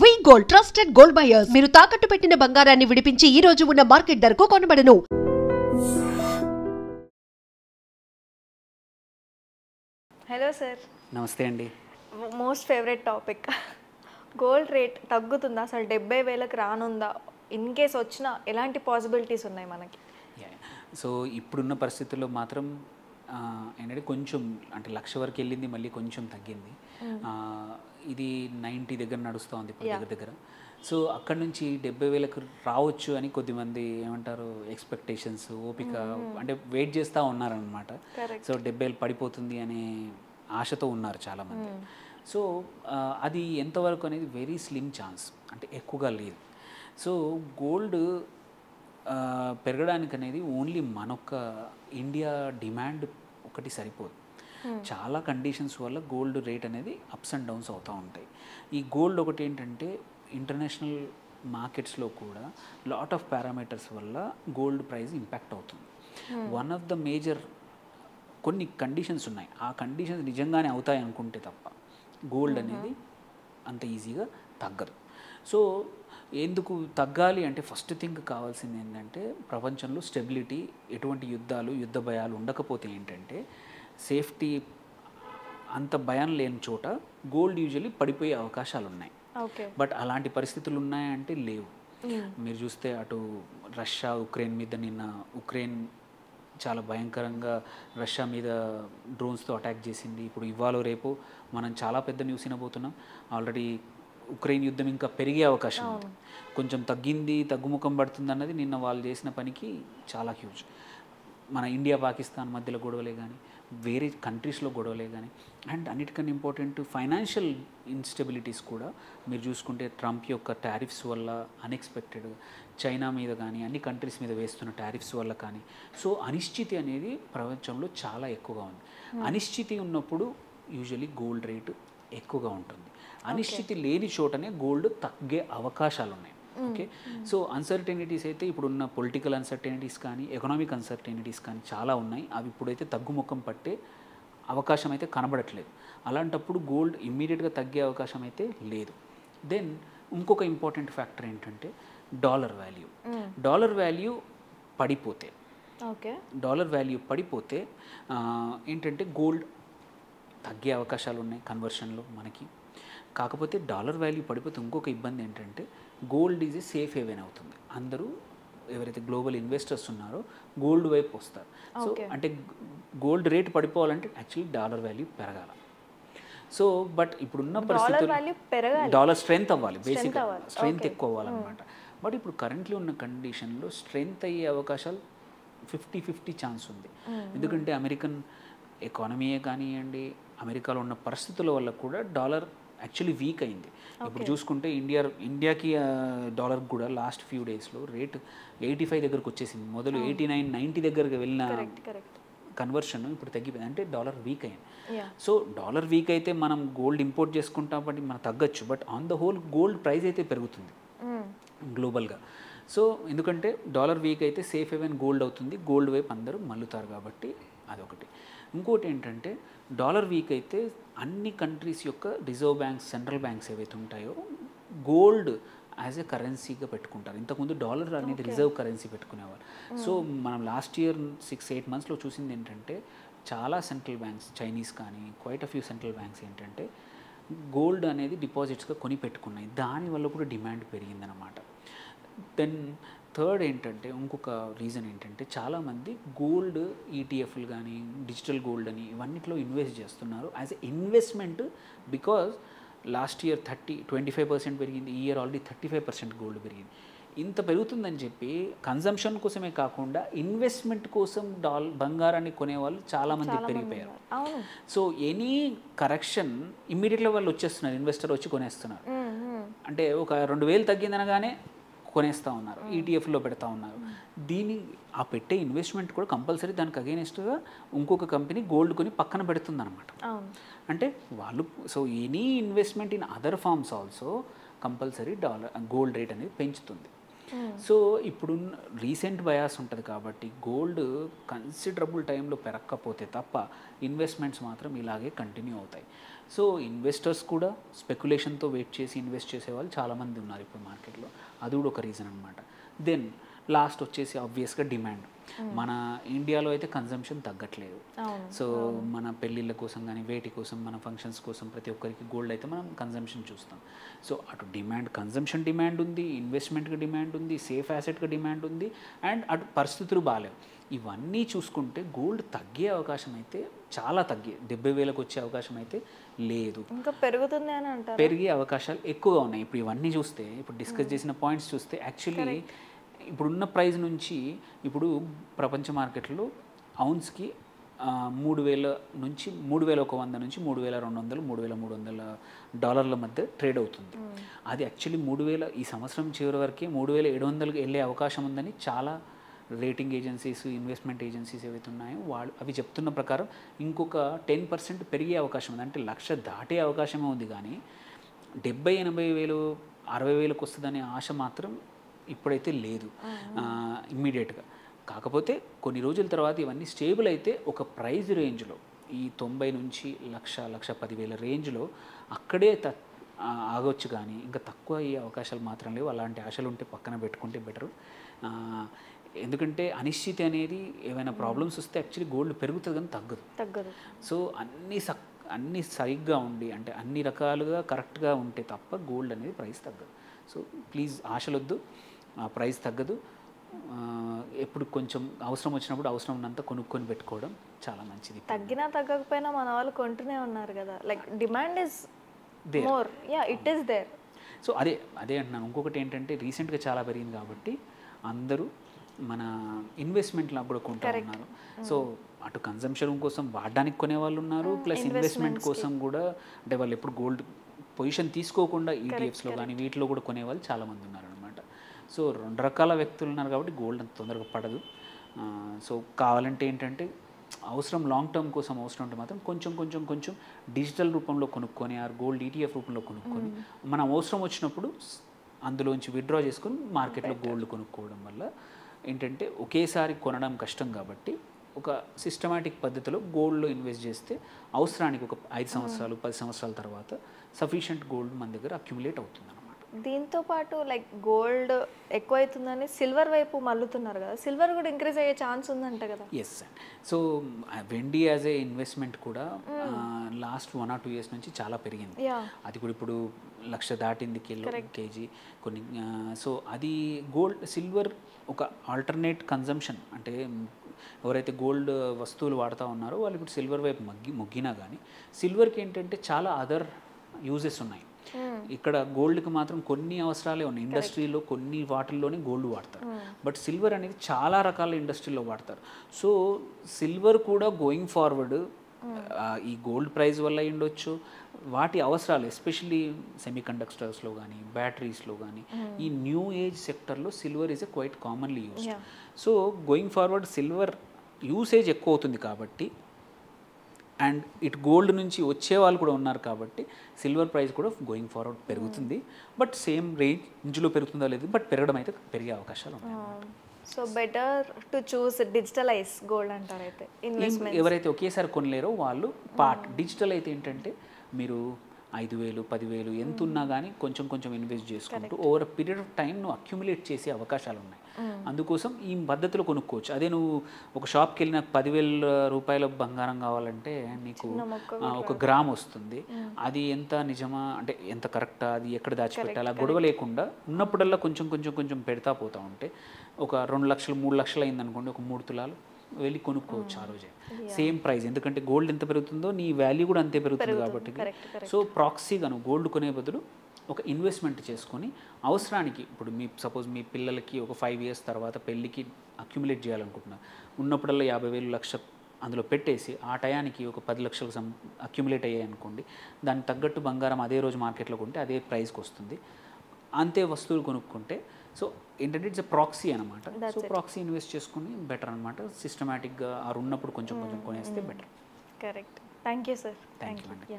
వి gold trusted gold buyers మీరు తాకట్టు పెట్టిన బంగారాన్ని విడిపించి ఈ రోజు ఉన్న మార్కెట్ ధరకు కొనబడను. Hello sir. నమస్తే అండి. Most favourite topic, gold rate తగ్గుతుందా అసలు? 70,000కి రానుందా? ఇన్ కేస్ వచ్చినా ఎలాంటి పాసిబిలిటీస్ ఉన్నాయి మనకి? సో ఇప్పుడున్న పరిస్థితుల్లో మాత్రం ఏంటంటే కొంచెం అంటే 1,00,000 వరకు వెళ్ళింది, మళ్ళీ కొంచెం తగ్గింది. ఇది 90 దగ్గర నడుస్తూ ఉంది ఇప్పుడు దగ్గర. సో అక్కడ నుంచి 70,000కు రావచ్చు అని కొద్దిమంది ఏమంటారు ఎక్స్పెక్టేషన్స్, ఓపిక అంటే వెయిట్ చేస్తూ ఉన్నారనమాట. సో 70,000 పడిపోతుంది అనే ఆశతో ఉన్నారు చాలామంది. సో అది ఎంతవరకు అనేది వెరీ స్లిమ్ ఛాన్స్, అంటే ఎక్కువగా లేదు. సో గోల్డ్ పెరగడానికి అనేది ఓన్లీ మనొక్క ఇండియా డిమాండ్ ఒకటి సరిపోదు. చాలా కండిషన్స్ వల్ల గోల్డ్ రేట్ అనేది అప్స్ అండ్ డౌన్స్ అవుతూ ఉంటాయి. ఈ గోల్డ్ ఒకటి ఏంటంటే ఇంటర్నేషనల్ మార్కెట్స్లో కూడా లాట్ ఆఫ్ పారామీటర్స్ వల్ల గోల్డ్ ప్రైస్ ఇంపాక్ట్ అవుతుంది. వన్ ఆఫ్ ద మేజర్ కొన్ని కండిషన్స్ ఉన్నాయి. ఆ కండిషన్స్ నిజంగానే అవుతాయి అనుకుంటే తప్ప గోల్డ్ అనేది అంత ఈజీగా తగ్గదు. సో ఎందుకు తగ్గాలి అంటే ఫస్ట్ థింగ్ కావాల్సింది ఏంటంటే ప్రపంచంలో స్టెబిలిటీ, ఎటువంటి యుద్ధాలు, యుద్ధ భయాలు ఉండకపోతే ఏంటంటే సేఫ్టీ, అంత భయం లేని చోట గోల్డ్ యూజువల్లీ పడిపోయే అవకాశాలు ఉన్నాయి. బట్ అలాంటి పరిస్థితులు ఉన్నాయంటే లేవు. మీరు చూస్తే అటు రష్యా ఉక్రెయిన్ మీద నిన్న ఉక్రెయిన్ చాలా భయంకరంగా రష్యా మీద డ్రోన్స్తో అటాక్ చేసింది. ఇప్పుడు ఇవాళ రేపు మనం చాలా పెద్ద న్యూస్ వినబోతున్నాం. ఆల్రెడీ ఉక్రెయిన్ యుద్ధం ఇంకా పెరిగే అవకాశం ఉంది. కొంచెం తగ్గింది, తగ్గుముఖం పడుతుంది అన్నది నిన్న వాళ్ళు చేసిన పనికి చాలా హ్యూజ్. మన ఇండియా పాకిస్తాన్ మధ్యలో గొడవలే కానీ, వేరే కంట్రీస్లో గొడవలే కానీ, అండ్ అన్నిటికన్నా ఇంపార్టెంట్ ఫైనాన్షియల్ ఇన్స్టెబిలిటీస్ కూడా మీరు చూసుకుంటే ట్రంప్ యొక్క టారిఫ్స్ వల్ల అన్ఎక్స్పెక్టెడ్గా చైనా మీద కానీ అన్ని కంట్రీస్ మీద వేస్తున్న టారిఫ్స్ వల్ల కానీ, సో అనిశ్చితి అనేది ప్రపంచంలో చాలా ఎక్కువగా ఉంది. అనిశ్చితి ఉన్నప్పుడు యూజువల్లీ గోల్డ్ రేటు ఎక్కువగా ఉంటుంది. అనిశ్చితి లేని చోటనే గోల్డ్ తగ్గే అవకాశాలు ఉన్నాయి. ఓకే, సో అన్సర్టెనిటీస్ అయితే ఇప్పుడున్న పొలిటికల్ అన్సర్టెనిటీస్ కానీ ఎకనామిక్ అన్సర్టెనిటీస్ కానీ చాలా ఉన్నాయి. అవి ఇప్పుడైతే తగ్గుముఖం పట్టే అవకాశం అయితే కనబడట్లేదు. అలాంటప్పుడు గోల్డ్ ఇమ్మీడియట్గా తగ్గే అవకాశం అయితే లేదు. దెన్ ఇంకొక ఇంపార్టెంట్ ఫ్యాక్టర్ ఏంటంటే డాలర్ వాల్యూ. డాలర్ వాల్యూ పడిపోతే ఏంటంటే గోల్డ్ తగ్గే అవకాశాలు ఉన్నాయి కన్వర్షన్లో మనకి. కాకపోతే డాలర్ వాల్యూ పడిపోతే ఇంకొక ఇబ్బంది ఏంటంటే gold is a safe haven అవుతుంది. అందరూ ఎవరైతే గ్లోబల్ ఇన్వెస్టర్స్ ఉన్నారో గోల్డ్ వైపు వస్తారు. సో అంటే గోల్డ్ రేట్ పడిపోవాలంటే యాక్చువల్లీ డాలర్ వాల్యూ పెరగాల. సో బట్ ఇప్పుడున్న పరిస్థితుల్లో డాలర్ స్ట్రెంగ్త్ అవ్వాలి, బేసిక్ స్ట్రెంగ్త్ ఎక్కువ అవ్వాలన్నమాట. బట్ ఇప్పుడు కరెంట్లీ ఉన్న కండిషన్లో స్ట్రెంగ్త్ అయ్యే అవకాశాలు 50-50 ఛాన్స్ ఉంది. ఎందుకంటే అమెరికన్ ఎకానమీయే కానివ్వండి, అమెరికాలో ఉన్న పరిస్థితుల వల్ల కూడా డాలర్ యాక్చువల్లీ వీక్ అయింది. ఇప్పుడు చూసుకుంటే ఇండియాకి డాలర్ కూడా లాస్ట్ ఫ్యూ డేస్లో రేట్ 85 దగ్గరకు వచ్చేసింది. మొదలు 89-90 దగ్గరకు వెళ్ళిన కన్వర్షన్ ఇప్పుడు తగ్గిపోయింది. అంటే డాలర్ వీక్ అయింది. సో డాలర్ వీక్ అయితే మనం గోల్డ్ ఇంపోర్ట్ చేసుకుంటాం, బట్ మనం తగ్గచ్చు. But on the whole gold price అయితే పెరుగుతుంది గ్లోబల్గా. సో ఎందుకంటే డాలర్ వీక్ అయితే సేఫ్ హెవెన్ గోల్డ్ అవుతుంది, గోల్డ్ వైపు అందరూ మల్లుతారు కాబట్టి అదొకటి. ఇంకోటి ఏంటంటే డాలర్ వీక్ అయితే అన్ని కంట్రీస్ యొక్క రిజర్వ్ బ్యాంక్స్, సెంట్రల్ బ్యాంక్స్ ఏవైతే ఉంటాయో గోల్డ్ యాజ్ ఎ కరెన్సీగా పెట్టుకుంటారు. ఇంతకుముందు డాలర్ అనేది రిజర్వ్ కరెన్సీ పెట్టుకునేవారు. సో మనం లాస్ట్ ఇయర్ 6-8 మంత్స్లో చూసింది ఏంటంటే చాలా సెంట్రల్ బ్యాంక్స్, చైనీస్ కానీ quite a few central banks ఏంటంటే గోల్డ్ అనేది డిపాజిట్స్గా కొని పెట్టుకున్నాయి. దానివల్ల కూడా డిమాండ్ పెరిగిందనమాట. దెన్ థర్డ్ ఏంటంటే ఇంకొక రీజన్ ఏంటంటే చాలామంది గోల్డ్ ఈటీఎఫ్లు కానీ డిజిటల్ గోల్డ్ అని ఇవన్నిట్లో ఇన్వెస్ట్ చేస్తున్నారు as a investment. Because last year 25% పెరిగింది, ఈ ఇయర్ ఆల్రెడీ 35% గోల్డ్ పెరిగింది. ఇంత పెరుగుతుందని చెప్పి కన్జంప్షన్ కోసమే కాకుండా ఇన్వెస్ట్మెంట్ కోసం బంగారాన్ని కొనేవాళ్ళు చాలామంది పెరిగిపోయారు. సో ఎనీ కరెక్షన్ ఇమ్మీడియట్గా వాళ్ళు వచ్చేస్తున్నారు, ఇన్వెస్టర్ వచ్చి కొనేస్తున్నారు. అంటే ఒక 2,000 తగ్గిందనగానే కొనేస్తూ ఉన్నారు, ఈటీఎఫ్లో పెడతా ఉన్నారు. దీని ఆ పెట్టే ఇన్వెస్ట్మెంట్ కూడా కంపల్సరీ దానికి అగైనెస్ట్గా ఇంకొక కంపెనీ గోల్డ్ కొని పక్కన పెడుతుంది అనమాట. అంటే వాళ్ళు so any investment in other forms also compulsory gold rate అనేది పెంచుతుంది. సో ఇప్పుడు రీసెంట్ బయాస్ ఉంటుంది కాబట్టి గోల్డ్ కన్సిడరబుల్ టైంలో పెరగకపోతే తప్ప ఇన్వెస్ట్మెంట్స్ మాత్రం ఇలాగే కంటిన్యూ అవుతాయి. సో ఇన్వెస్టర్స్ కూడా స్పెక్యులేషన్తో వెయిట్ చేసి ఇన్వెస్ట్ చేసే వాళ్ళు చాలామంది ఉన్నారు ఇప్పుడు మార్కెట్లో. అది కూడా ఒక రీజన్ అనమాట. దెన్ లాస్ట్ వచ్చేసి ఆబ్వియస్గా డిమాండ్. మన ఇండియాలో అయితే కన్జంప్షన్ తగ్గట్లేదు. సో మన పెళ్ళిళ్ళ కోసం కానీ వేటి కోసం మన ఫంక్షన్స్ కోసం ప్రతి ఒక్కరికి గోల్డ్ అయితే మనం కన్జంప్షన్ చూస్తాం. సో అటు డిమాండ్ కన్జంప్షన్ డిమాండ్ ఉంది, ఇన్వెస్ట్మెంట్కి డిమాండ్ ఉంది, సేఫ్ యాసెట్కి డిమాండ్ ఉంది, అండ్ అటు పరిస్థితులు బాగాలేవు. ఇవన్నీ చూసుకుంటే గోల్డ్ తగ్గే అవకాశం అయితే చాలా 70,000కి వచ్చే అవకాశం అయితే లేదు. ఇంకా పెరుగుతుంది అని అంటారు. పెరిగే అవకాశాలు ఎక్కువగా ఉన్నాయి. ఇప్పుడు ఇవన్నీ చూస్తే, ఇప్పుడు డిస్కస్ చేసిన పాయింట్స్ చూస్తే యాక్చువల్లీ ఇప్పుడున్న ప్రైస్ నుంచి ఇప్పుడు ప్రపంచ మార్కెట్లో ఔన్స్కి 3,000 నుంచి 3,100 నుంచి 3,200 3,300 డాలర్ల మధ్య ట్రేడ్ అవుతుంది. అది యాక్చువల్లీ 3,000 ఈ సంవత్సరం చివరి వరకే 3,700కి వెళ్ళే అవకాశం ఉందని చాలా రేటింగ్ ఏజెన్సీస్, ఇన్వెస్ట్మెంట్ ఏజెన్సీస్ ఏవైతే ఉన్నాయో వాళ్ళు అవి చెప్తున్న ప్రకారం ఇంకొక 10% పెరిగే అవకాశం ఉంది. అంటే 1,00,000 దాటే అవకాశమే ఉంది. కానీ 70,000-80,000 60,000కి వస్తుందనే ఆశ మాత్రం ఇప్పుడైతే లేదు ఇమ్మీడియట్గా. కాకపోతే కొన్ని రోజుల తర్వాత ఇవన్నీ స్టేబుల్ అయితే ఒక ప్రైజ్ రేంజ్లో ఈ 90 నుంచి 1,10,000 రేంజ్లో అక్కడే ఆగొచ్చు. కానీ ఇంకా తక్కువ అయ్యే అవకాశాలు మాత్రం లేవు. అలాంటి ఆశలు ఉంటే పక్కన పెట్టుకుంటే బెటరు. ఎందుకంటే అనిశ్చితి అనేది ఏమైనా ప్రాబ్లమ్స్ వస్తే యాక్చువల్లీ గోల్డ్ పెరుగుతుంది కానీ తగ్గదు. సో అన్నీ సరిగ్గా ఉండి, అంటే అన్ని రకాలుగా కరెక్ట్గా ఉంటే తప్ప గోల్డ్ అనేది ప్రైస్ తగ్గదు. సో ప్లీజ్ ఆశలొద్దు, ప్రైస్ తగ్గదు. ఎప్పుడు కొంచెం అవసరం వచ్చినప్పుడు అవసరం ఉన్నంత కొనుక్కొని పెట్టుకోవడం చాలా మంచిది. తగ్గినా తగ్గకపోయినా మన వాళ్ళు కొంటూనే ఉన్నారు కదా. Like demand is more, yeah it is there. So అదే అంటున్నాను. ఇంకొకటి ఏంటంటే రీసెంట్గా చాలా పెరిగింది కాబట్టి అందరూ మన ఇన్వెస్ట్మెంట్లకు కూడా కొంటూ ఉన్నారు. సో అటు కన్జంప్షన్ కోసం వాడడానికి కొనేవాళ్ళు ఉన్నారు, ప్లస్ ఇన్వెస్ట్మెంట్ కోసం కూడా, అంటే వాళ్ళు ఎప్పుడు గోల్డ్ పొజిషన్ తీసుకోకుండా ఈటీఎఫ్స్లో కానీ వీటిలో కూడా కొనేవాళ్ళు చాలామంది ఉన్నారు అనమాట. సో 2 రకాల వ్యక్తులు ఉన్నారు కాబట్టి గోల్డ్ అంత తొందరగా పడదు. సో కావాలంటే ఏంటంటే అవసరం లాంగ్ టర్మ్ కోసం అవసరం ఉంటే మాత్రం కొంచెం డిజిటల్ రూపంలో కొనుక్కొని ఆ గోల్డ్ ఈటీఎఫ్ రూపంలో కొనుక్కొని మనం అవసరం వచ్చినప్పుడు అందులోంచి విత్డ్రా చేసుకొని మార్కెట్లో గోల్డ్ కొనుక్కోవడం వల్ల ఏంటంటే ఒకేసారి కొనడం కష్టం కాబట్టి ఒక సిస్టమాటిక్ పద్ధతిలో గోల్డ్లో ఇన్వెస్ట్ చేస్తే అవసరానికి ఒక 5 సంవత్సరాలు 10 సంవత్సరాల తర్వాత సఫిషియంట్ గోల్డ్ మన దగ్గర అక్యుములేట్ అవుతుంది అనమాట. దీంతో పాటు లైక్ గోల్డ్ ఎక్కువ అవుతుందని సిల్వర్ వైపు మల్లుతున్నారు కదా, సిల్వర్ కూడా ఇంక్రీజ్ అయ్యే ఛాన్స్ ఉందంట కదా. ఎస్ అండ్ సో వెండి యాజ్ ఏ ఇన్వెస్ట్మెంట్ కూడా లాస్ట్ 1 or 2 years నుంచి చాలా పెరిగింది. అది కూడా ఇప్పుడు 1,00,000 దాటింది కేజీ కొన్ని. సో అది సిల్వర్ ఒక ఆల్టర్నేట్ కన్జంప్షన్, అంటే ఎవరైతే గోల్డ్ వస్తువులు వాడుతూ ఉన్నారో వాళ్ళు ఇప్పుడు సిల్వర్ వైపు మొగ్గినా కానీ సిల్వర్కి ఏంటంటే చాలా అదర్ యూజెస్ ఉన్నాయి. ఇక్కడ గోల్డ్కి మాత్రం కొన్ని అవసరాలే ఉన్నాయి. ఇండస్ట్రీలో కొన్ని వాటిల్లోనే గోల్డ్ వాడతారు, బట్ సిల్వర్ అనేది చాలా రకాల ఇండస్ట్రీలో వాడతారు. సో సిల్వర్ కూడా గోయింగ్ ఫార్వర్డ్ ఈ గోల్డ్ ప్రైస్ వల్ల ఉండొచ్చు, వాటి అవసరాలు ఎస్పెషల్లీ సెమీకండక్టర్స్లో కానీ బ్యాటరీస్లో కానీ ఈ న్యూ ఏజ్ సెక్టర్లో silver is a quite commonly used. So going forward silver usage ఎక్కువ అవుతుంది కాబట్టి, అండ్ ఇటు గోల్డ్ నుంచి వచ్చే వాళ్ళు కూడా ఉన్నారు కాబట్టి సిల్వర్ ప్రైస్ కూడా గోయింగ్ ఫార్వర్డ్ పెరుగుతుంది. బట్ సేమ్ రేంజ్లో పెరుగుతుందో లేదు, బట్ పెరగడం అయితే పెరిగే అవకాశాలు ఉన్నాయి. So better to choose digitalise gold అంటారు. అయితే ఇన్వెస్ట్మెంట్ ఎవరైతే ఒకేసారి కొనలేరో వాళ్ళు పార్ట్ డిజిటల్ అయితే ఏంటంటే మీరు 5,000 10,000 ఎంత ఉన్నా కానీ కొంచెం ఇన్వెస్ట్ చేసుకుంటూ ఓవర్ పీరియడ్ ఆఫ్ టైం నువ్వు అక్యుములేట్ చేసే అవకాశాలు ఉన్నాయి. అందుకోసం ఈ పద్ధతిలో కొనుక్కోవచ్చు. అదే నువ్వు ఒక షాప్కి వెళ్ళి నాకు 10,000 రూపాయల బంగారం కావాలంటే నీకు 1 గ్రామ్ వస్తుంది. అది ఎంత నిజమా, అంటే ఎంత కరెక్టా, అది ఎక్కడ దాచిపెట్టాలా గొడవ లేకుండా ఉన్నప్పుడల్లా కొంచెం పెడతా పోతా ఉంటే ఒక 2 లక్షలు 3 లక్షలు అయిందనుకోండి, ఒక 3 తులాలు వెళ్ళి కొనుక్కోవచ్చు ఆ రోజే. సేమ్ ప్రైస్, ఎందుకంటే గోల్డ్ ఎంత పెరుగుతుందో నీ వాల్యూ కూడా అంతే పెరుగుతుంది కాబట్టి. సో ప్రాక్సీగా నువ్వు గోల్డ్ కొనే బదులు ఒక ఇన్వెస్ట్మెంట్ చేసుకొని అవసరానికి, ఇప్పుడు సపోజ్ మీ పిల్లలకి ఒక 5 years తర్వాత పెళ్ళికి అక్యుములేట్ చేయాలనుకుంటున్నారు, ఉన్నప్పుడల్లా 50,000 1,00,000 అందులో పెట్టేసి ఆ టయానికి ఒక 10 లక్షలకు అక్యుములేట్ అయ్యాయి అనుకోండి, దానికి తగ్గట్టు బంగారం అదే రోజు మార్కెట్లో కొంటే అదే ప్రైస్కి వస్తుంది. అంతే వస్తువులు కొనుక్కుంటే సో ఏంటంటే ఇట్స్ ప్రాక్సీ అనమాట. సో ప్రాక్సీ ఇన్వెస్ట్ చేసుకుని బెటర్ అనమాట. సిస్టమేటిక్గా ఆ ఉన్నప్పుడు కొంచెం కొనేస్తే better. Correct. Thank you sir. Thank you.